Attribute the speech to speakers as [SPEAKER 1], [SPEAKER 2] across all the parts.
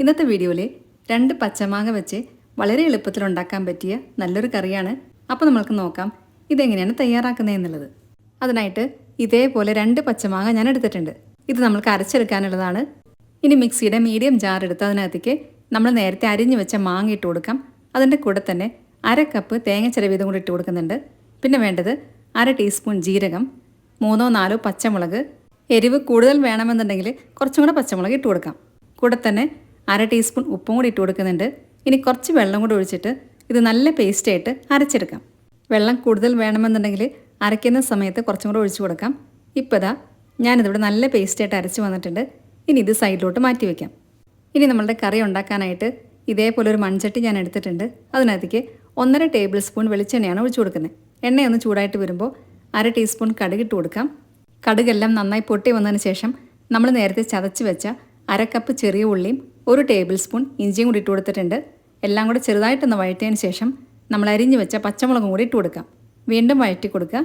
[SPEAKER 1] ഇന്നത്തെ വീഡിയോയിൽ 2 പച്ചമാങ്ങ വെച്ച് വളരെ എളുപ്പത്തിൽ ഉണ്ടാക്കാൻ പറ്റിയ നല്ലൊരു കറിയാണ്. അപ്പോൾ നമുക്ക് നോക്കാം ഇതെങ്ങനെയാണ് തയ്യാറാക്കുന്നതെന്നുള്ളത്. അതിനായിട്ട് ഇതേപോലെ 2 പച്ചമാങ്ങ ഞാൻ എടുത്തിട്ടുണ്ട്. ഇത് നമുക്ക് അരച്ചെടുക്കാനുള്ളതാണ്. ഇനി മിക്സിയുടെ മീഡിയം ജാർ എടുത്ത് അതിനകത്തേക്ക് നമ്മൾ നേരത്തെ അരിഞ്ഞു വെച്ച മാങ്ങ ഇട്ട് കൊടുക്കാം. അതിൻ്റെ കൂടെ തന്നെ 1/2 കപ്പ് തേങ്ങ ചിരവിയതും കൂടി ഇട്ട് കൊടുക്കുന്നുണ്ട്. പിന്നെ വേണ്ടത് 1/2 ടീസ്പൂൺ ജീരകം, 3-4 പച്ചമുളക്. എരിവ് കൂടുതൽ വേണമെന്നുണ്ടെങ്കിൽ കുറച്ചും കൂടെ പച്ചമുളക് ഇട്ട് കൊടുക്കാം. കൂടെ തന്നെ 1/2 ടീസ്പൂൺ ഉപ്പും കൂടി ഇട്ട് കൊടുക്കുന്നുണ്ട്. ഇനി കുറച്ച് വെള്ളം കൂടി ഒഴിച്ചിട്ട് ഇത് നല്ല പേസ്റ്റായിട്ട് അരച്ചെടുക്കാം. വെള്ളം കൂടുതൽ വേണമെന്നുണ്ടെങ്കിൽ അരയ്ക്കുന്ന സമയത്ത് കുറച്ചും കൂടെ ഒഴിച്ചു കൊടുക്കാം. ഇപ്പോൾ ഇതാ ഞാനിതിവിടെ നല്ല പേസ്റ്റായിട്ട് അരച്ച് വന്നിട്ടുണ്ട്. ഇനി ഇത് സൈഡിലോട്ട് മാറ്റി വയ്ക്കാം. ഇനി നമ്മളുടെ കറി ഉണ്ടാക്കാനായിട്ട് ഇതേപോലെ ഒരു മൺചട്ടി ഞാൻ എടുത്തിട്ടുണ്ട്. അതിനകത്തേക്ക് 1.5 ടേബിൾ സ്പൂൺ വെളിച്ചെണ്ണയാണ് ഒഴിച്ചു കൊടുക്കുന്നത്. എണ്ണയൊന്ന് ചൂടായിട്ട് വരുമ്പോൾ 1/2 ടീസ്പൂൺ കടുക് ഇട്ട് കൊടുക്കാം. കടുകെല്ലാം നന്നായി പൊട്ടി വന്നതിന് ശേഷം നമ്മൾ നേരത്തെ ചതച്ച് വെച്ച 1/2 കപ്പ് ചെറിയ ഉള്ളിയും 1 ടേബിൾ സ്പൂൺ ഇഞ്ചിയും കൂടി ഇട്ട് കൊടുത്തിട്ടുണ്ട്. എല്ലാം കൂടെ ചെറുതായിട്ടൊന്ന് വഴറ്റിയതിന് ശേഷം നമ്മൾ അരിഞ്ഞു വെച്ച പച്ചമുളകും കൂടി ഇട്ട് കൊടുക്കാം. വീണ്ടും വഴറ്റി കൊടുക്കുക.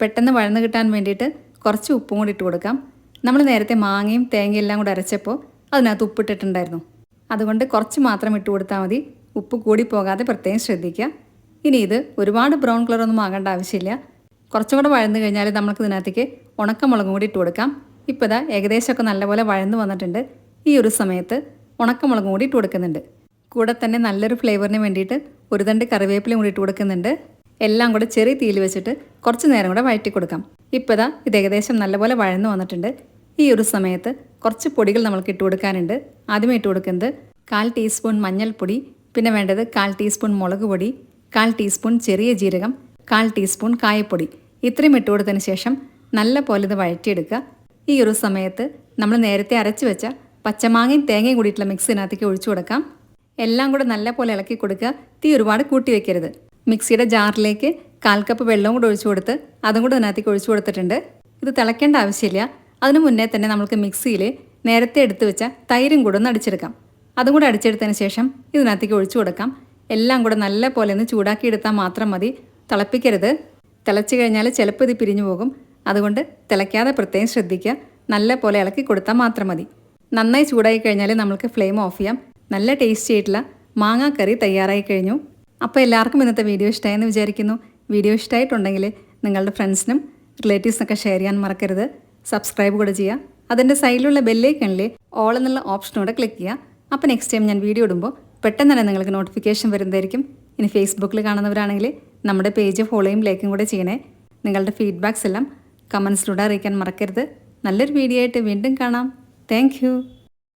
[SPEAKER 1] പെട്ടെന്ന് വഴന്ന് കിട്ടാൻ വേണ്ടിയിട്ട് കുറച്ച് ഉപ്പും കൂടി ഇട്ട് കൊടുക്കാം. നമ്മൾ നേരത്തെ മാങ്ങയും തേങ്ങയും എല്ലാം കൂടി അരച്ചപ്പോൾ അതിനകത്ത് ഉപ്പിട്ടിട്ടുണ്ടായിരുന്നു. അതുകൊണ്ട് കുറച്ച് മാത്രം ഇട്ട് കൊടുത്താൽ മതി. ഉപ്പ് കൂടി പോകാതെ പ്രത്യേകം ശ്രദ്ധിക്കുക. ഇനി ഇത് ഒരുപാട് ബ്രൗൺ കളറൊന്നും ആകേണ്ട ആവശ്യമില്ല. കുറച്ചും കൂടെ വഴന്നു കഴിഞ്ഞാൽ നമുക്ക് ഇതിനകത്തേക്ക് ഉണക്കമുളകും കൂടി ഇട്ട് കൊടുക്കാം. ഇപ്പോൾ ഇതാ ഏകദേശമൊക്കെ നല്ലപോലെ വഴന്നു വന്നിട്ടുണ്ട്. ഈ ഒരു സമയത്ത് ഉണക്കമുളകും കൂടി ഇട്ട് കൊടുക്കുന്നുണ്ട്. കൂടെ തന്നെ നല്ലൊരു ഫ്ലേവറിന് വേണ്ടിയിട്ട് 1 തണ്ട് കറിവേപ്പിലയും കൂടി ഇട്ട് കൊടുക്കുന്നുണ്ട്. എല്ലാം കൂടെ ചെറിയ തീയിൽ വെച്ചിട്ട് കുറച്ച് നേരം കൂടെ വഴറ്റി കൊടുക്കാം. ഇപ്പോൾ ഇതാ ഇത് ഏകദേശം നല്ലപോലെ വഴന്നു വന്നിട്ടുണ്ട്. ഈ ഒരു സമയത്ത് കുറച്ച് പൊടികൾ നമ്മൾക്ക് ഇട്ട് കൊടുക്കാനുണ്ട്. ആദ്യമേ ഇട്ട് കൊടുക്കുന്നത് 1/4 ടീസ്പൂൺ മഞ്ഞൾപ്പൊടി, പിന്നെ വേണ്ടത് 1/4 ടീസ്പൂൺ മുളക് പൊടി, 1/4 ടീസ്പൂൺ ചെറിയ ജീരകം, 1/4 ടീസ്പൂൺ കായപ്പൊടി. ഇത്രയും ഇട്ട് കൊടുത്തതിന് ശേഷം നല്ല പോലെ ഇത് വഴറ്റിയെടുക്കുക. ഈ ഒരു സമയത്ത് നമ്മൾ നേരത്തെ അരച്ച് വെച്ച പച്ചമാങ്ങയും തേങ്ങയും കൂടിയിട്ടുള്ള മിക്സിനകത്തേക്ക് ഒഴിച്ചു കൊടുക്കാം. എല്ലാം കൂടെ നല്ല പോലെ ഇളക്കി കൊടുക്കുക. തീ ഒരുപാട് കൂട്ടി വെക്കരുത്. മിക്സിയുടെ ജാറിലേക്ക് 1/4 കപ്പ് വെള്ളവും കൂടെ ഒഴിച്ചു കൊടുത്ത് അതും കൂടെ അതിനകത്തേക്ക് ഒഴിച്ചു കൊടുത്തിട്ടുണ്ട്. ഇത് തിളയ്ക്കേണ്ട ആവശ്യമില്ല. അതിനു മുന്നേ തന്നെ നമുക്ക് മിക്സിയിൽ നേരത്തെ എടുത്തു വെച്ച തൈരും കൂടെ ഒന്ന് അടിച്ചെടുക്കാം. അതും കൂടെ അടിച്ചെടുത്തതിന് ശേഷം ഇതിനകത്തേക്ക് ഒഴിച്ചു കൊടുക്കാം. എല്ലാം കൂടെ നല്ല പോലെ ഒന്ന് ചൂടാക്കി എടുത്താൽ മാത്രം മതി. തിളപ്പിക്കരുത്. തിളച്ച് കഴിഞ്ഞാൽ ചിലപ്പോൾ ഇത് പിരിഞ്ഞു പോകും. അതുകൊണ്ട് തിളയ്ക്കാതെ പ്രത്യേകം ശ്രദ്ധിക്കുക. നല്ല പോലെ ഇളക്കി കൊടുത്താൽ മാത്രം മതി. നന്നായി ചൂടായി കഴിഞ്ഞാൽ നമുക്ക് ഫ്ലെയിം ഓഫ് ചെയ്യാം. നല്ല ടേസ്റ്റി ആയിട്ടുള്ള മാങ്ങാക്കറി തയ്യാറായി കഴിഞ്ഞു. അപ്പോൾ എല്ലാവർക്കും ഇന്നത്തെ വീഡിയോ ഇഷ്ടമായെന്ന് വിചാരിക്കുന്നു. വീഡിയോ ഇഷ്ടമായിട്ടുണ്ടെങ്കിൽ നിങ്ങളുടെ ഫ്രണ്ട്സിനും റിലേറ്റീവ്സിനൊക്കെ ഷെയർ ചെയ്യാൻ മറക്കരുത്. സബ്സ്ക്രൈബ് കൂടെ ചെയ്യുക. അതിൻ്റെ സൈഡിലുള്ള ബെല്ലൈക്കണിൽ ഓൾ എന്നുള്ള ഓപ്ഷനോടെ ക്ലിക്ക് ചെയ്യുക. അപ്പോൾ നെക്സ്റ്റ് ടൈം ഞാൻ വീഡിയോ ഇടുമ്പോൾ പെട്ടെന്ന് തന്നെ നിങ്ങൾക്ക് നോട്ടിഫിക്കേഷൻ വരുന്നതായിരിക്കും. ഇനി ഫേസ്ബുക്കിൽ കാണുന്നവരാണെങ്കിൽ നമ്മുടെ പേജ് ഫോളോയും ലൈക്കും കൂടെ ചെയ്യണേ. നിങ്ങളുടെ ഫീഡ്ബാക്സ് എല്ലാം കമൻസിലൂടെ അറിയിക്കാൻ മറക്കരുത്. നല്ലൊരു വീഡിയോ ആയിട്ട് വീണ്ടും കാണാം. താങ്ക്